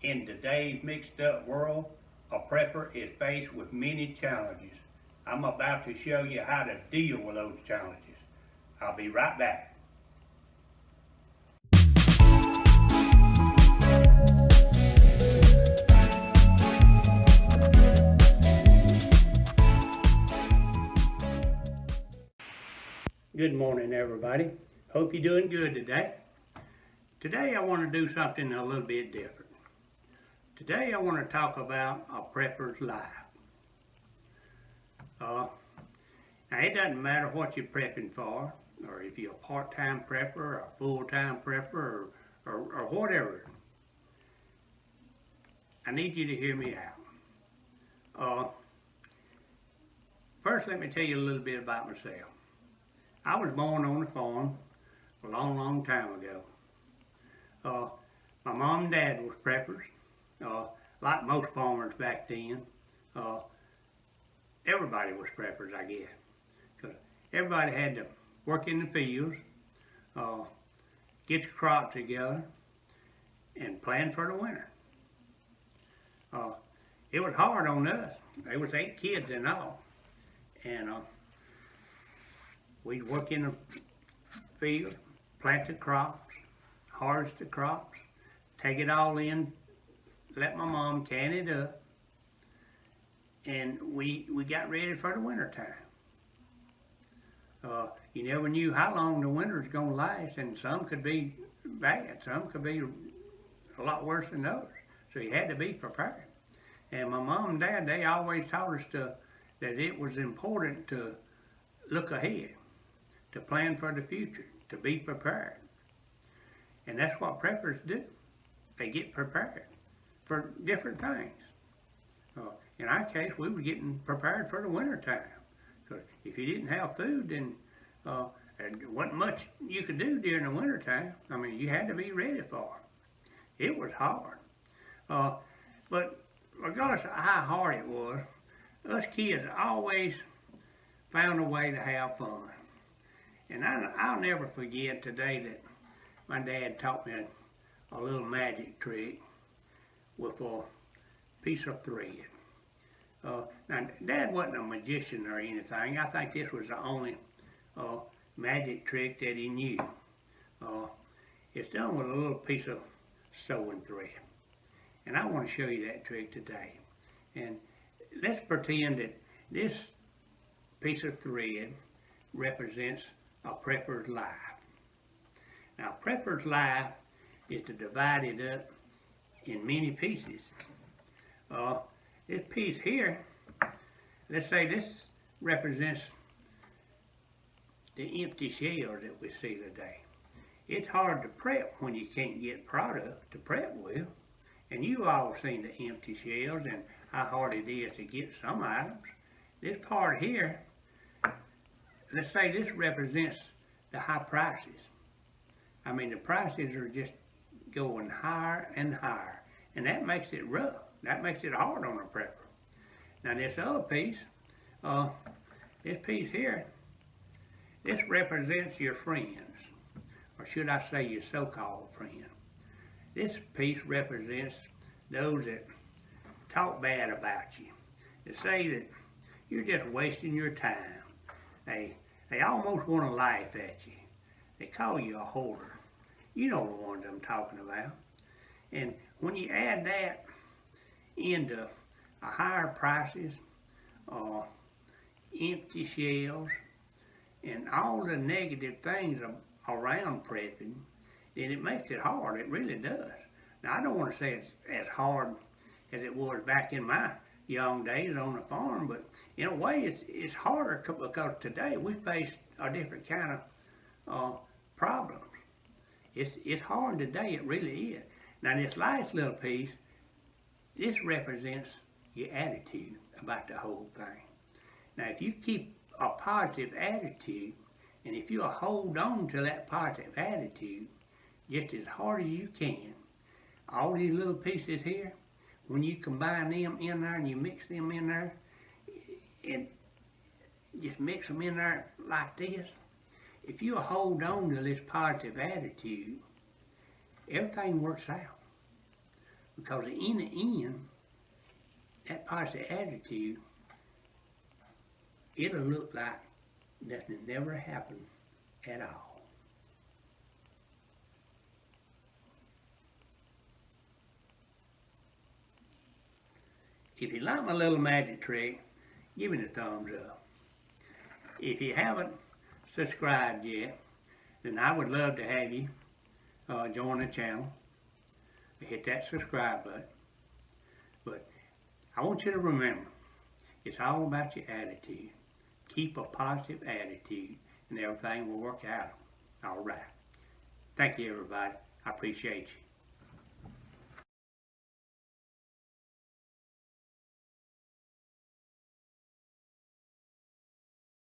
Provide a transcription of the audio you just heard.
In today's mixed up world, a prepper is faced with many challenges. I'm about to show you how to deal with those challenges. I'll be right back. Good morning, everybody. Hope you're doing good today. Today I want to do something a little bit different. Today I want to talk about a prepper's life. Now it doesn't matter what you're prepping for, or if you're a part-time prepper, or a full-time prepper, or whatever. I need you to hear me out. First, let me tell you a little bit about myself. I was born on a farm a long, long time ago. My mom and dad was preppers, like most farmers back then. Everybody was preppers, I guess. 'Cause everybody had to work in the fields, get the crops together, and plan for the winter. It was hard on us. There was 8 kids in all, and we'd work in the field, plant the crops, harvest the crops, take it all in, let my mom can it up, and we got ready for the winter time. You never knew how long the winter was going to last, and some could be bad, some could be a lot worse than others. So you had to be prepared. And my mom and dad, they always taught us that it was important to look ahead, to plan for the future, to be prepared. And that's what preppers do. They get prepared for different things. In our case, we were getting prepared for the winter time. So if you didn't have food, then there wasn't much you could do during the winter time. I mean, you had to be ready for it. It was hard. But regardless of how hard it was, us kids always found a way to have fun. And I'll never forget today that my dad taught me a little magic trick with a piece of thread. Now, Dad wasn't a magician or anything. I think this was the only magic trick that he knew. It's done with a little piece of sewing thread. And I want to show you that trick today. And let's pretend that this piece of thread represents a prepper's life. Now, a prepper's life is to divide it up in many pieces. This piece here, let's say this represents the empty shells that we see today. It's hard to prep when you can't get product to prep with. And you've all seen the empty shells and how hard it is to get some items. This part here, let's say this represents the high prices. I mean, the prices are just going higher and higher. And that makes it rough. That makes it hard on a prepper. Now this other piece, this piece here, this represents your friends. Or should I say your so-called friends. This piece represents those that talk bad about you. They say that you're just wasting your time. They almost want to laugh at you. They call you a hoarder. You know the ones I'm talking about. And when you add that into higher prices, empty shelves, and all the negative things around prepping, then it makes it hard. It really does. Now, I don't want to say it's as hard as it was back in my young days on the farm, but in a way it's harder because today we face a different kind of problems. It's hard today, it really is. Now this last little piece, this represents your attitude about the whole thing. Now if you keep a positive attitude, and if you'll hold on to that positive attitude just as hard as you can, all these little pieces here, when you combine them in there and you mix them in there, and just mix them in there like this, if you hold on to this positive attitude, everything works out. Because in the end, that positive attitude, it'll look like nothing never happened at all. If you like my little magic trick, give it a thumbs up. If you haven't subscribed yet, then I would love to have you join the channel. Hit that subscribe button. But I want you to remember, it's all about your attitude. Keep a positive attitude and everything will work out all right. Thank you, everybody. I appreciate you.